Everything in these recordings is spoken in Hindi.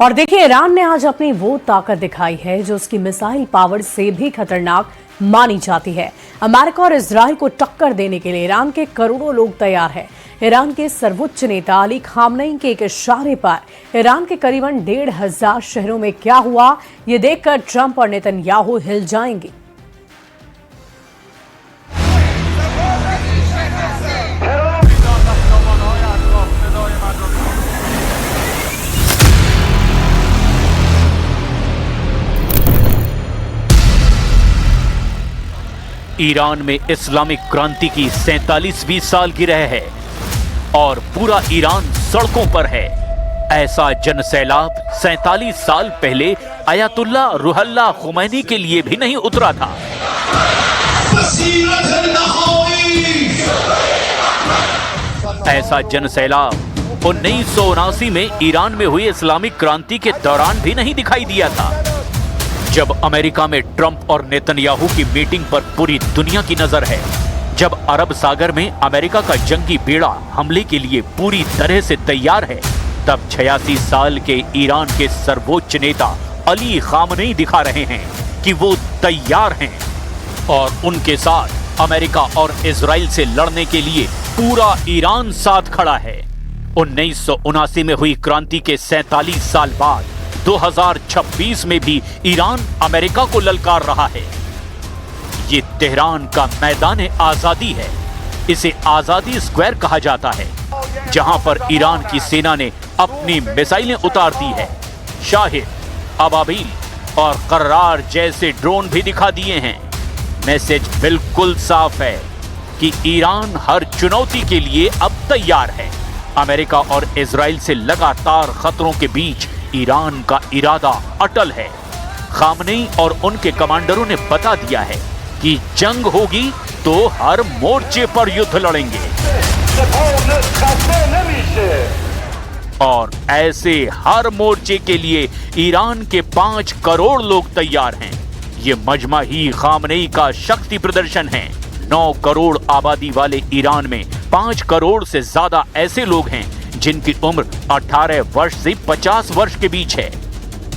और देखिए, ईरान ने आज अपनी वो ताकत दिखाई है जो उसकी मिसाइल पावर से भी खतरनाक मानी जाती है। अमेरिका और इजराइल को टक्कर देने के लिए ईरान के करोड़ों लोग तैयार हैं। ईरान के सर्वोच्च नेता अली खामनेई के एक इशारे पर ईरान के करीबन 1,500 शहरों में क्या हुआ, ये देखकर ट्रंप और नेतन्याहू हिल जाएंगे। ईरान में इस्लामिक क्रांति की 47वीं सालगिरह है और पूरा ईरान सड़कों पर है। ऐसा जनसैलाब 47 साल पहले अयातुल्ला रुहल्ला खुमैनी के लिए भी नहीं उतरा था। ऐसा जनसैलाब 1979 में ईरान में हुई इस्लामिक क्रांति के दौरान भी नहीं दिखाई दिया था, जब अमेरिका में ट्रंप और नेतन्याहू की मीटिंग पर पूरी दुनिया की नजर है। जब अरब सागर में अमेरिका का जंगी बेड़ा हमले के लिए पूरी तरह से तैयार है, तब 86 साल के ईरान के सर्वोच्च नेता अली खामनेई दिखा रहे हैं कि वो तैयार हैं और उनके साथ अमेरिका और इजराइल से लड़ने के लिए पूरा ईरान साथ खड़ा है। 1979 में हुई क्रांति के 47 साल बाद 2026 में भी ईरान अमेरिका को ललकार रहा है। ये तेहरान का मैदान आजादी है। इसे आजादी स्क्वायर कहा जाता है, जहां पर ईरान की सेना ने अपनी मिसाइलें उतार दी है। शाहिद, अबाबील और कर्रार जैसे ड्रोन भी दिखा दिए हैं। मैसेज बिल्कुल साफ है कि ईरान हर चुनौती के लिए अब तैयार है। अमेरिका और इजराइल से लगातार खतरों के बीच ईरान का इरादा अटल है। खामनेई और उनके कमांडरों ने बता दिया है कि जंग होगी तो हर मोर्चे पर युद्ध लड़ेंगे और ऐसे हर मोर्चे के लिए ईरान के 5 करोड़ लोग तैयार हैं। ये मजमा ही खामनेई का शक्ति प्रदर्शन है। 9 करोड़ आबादी वाले ईरान में 5 करोड़ से ज्यादा ऐसे लोग हैं जिनकी उम्र 18 वर्ष से 50 वर्ष के बीच है।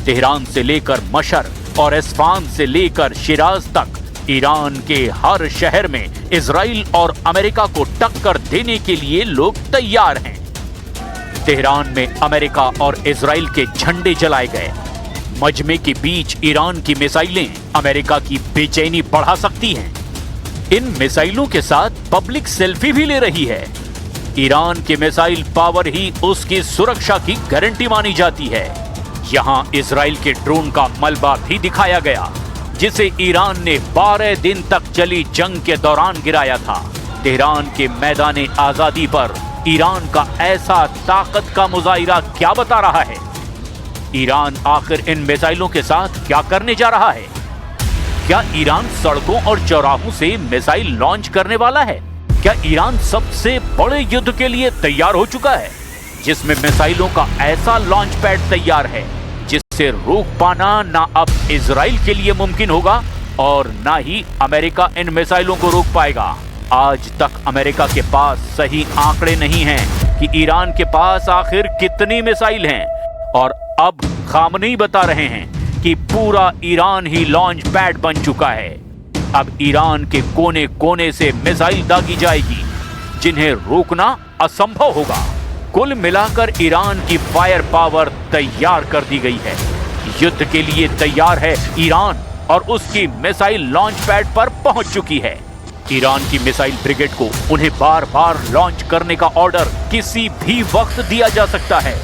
तेहरान से लेकर मशर और इस्फान से लेकर शिराज तक ईरान के हर शहर में इजराइल और अमेरिका को टक्कर देने के लिए लोग तैयार हैं। तेहरान में अमेरिका और इजराइल के झंडे जलाए गए। मजमे के बीच ईरान की मिसाइलें अमेरिका की बेचैनी बढ़ा सकती हैं। इन मिसाइलों के साथ पब्लिक सेल्फी भी ले रही है। ईरान की मिसाइल पावर ही उसकी सुरक्षा की गारंटी मानी जाती है। यहां इजराइल के ड्रोन का मलबा भी दिखाया गया, जिसे ईरान ने 12 दिन तक चली जंग के दौरान गिराया था। तेहरान के मैदान आजादी पर ईरान का ऐसा ताकत का मुजाहिरा क्या बता रहा है? ईरान आखिर इन मिसाइलों के साथ क्या करने जा रहा है? क्या ईरान सड़कों और चौराहों से मिसाइल लॉन्च करने वाला है? क्या ईरान सबसे बड़े युद्ध के लिए तैयार हो चुका है, जिसमें मिसाइलों का ऐसा लॉन्च पैड तैयार है जिससे रोक पाना ना अब इजराइल के लिए मुमकिन होगा और ना ही अमेरिका इन मिसाइलों को रोक पाएगा? आज तक अमेरिका के पास सही आंकड़े नहीं हैं कि ईरान के पास आखिर कितनी मिसाइल हैं, और अब खामनेई बता रहे हैं कि पूरा ईरान ही लॉन्च पैड बन चुका है। अब ईरान के कोने कोने से मिसाइल दागी जाएगी, जिन्हें रोकना असंभव होगा। कुल मिलाकर ईरान की फायर पावर तैयार कर दी गई है। युद्ध के लिए तैयार है ईरान और उसकी मिसाइल लॉन्च पैड पर पहुंच चुकी है। ईरान की मिसाइल ब्रिगेड को उन्हें बार बार लॉन्च करने का ऑर्डर किसी भी वक्त दिया जा सकता है।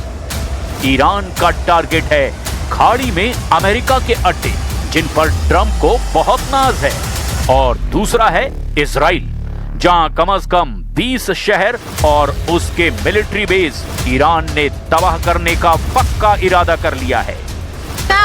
ईरान का टारगेट है खाड़ी में अमेरिका के अड्डे, जिन पर ट्रंप को बहुत नाज है, और दूसरा है इजराइल, जहां कम से कम 20 शहर और उसके मिलिट्री बेस ईरान ने तबाह करने का पक्का इरादा कर लिया है।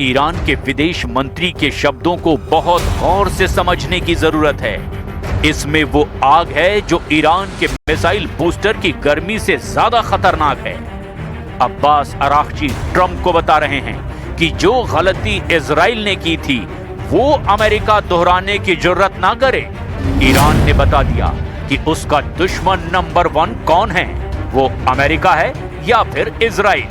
ईरान के विदेश मंत्री के शब्दों को बहुत गौर से समझने की जरूरत है। इसमें वो आग है जो ईरान के मिसाइल बूस्टर की गर्मी से ज्यादा खतरनाक है। अब्बास अरागची ट्रंप को बता रहे हैं कि जो गलती इजराइल ने की थी वो अमेरिका दोहराने की जरूरत ना करे। ईरान ने बता दिया कि उसका दुश्मन नंबर 1 कौन है, वो अमेरिका है या फिर इजराइल।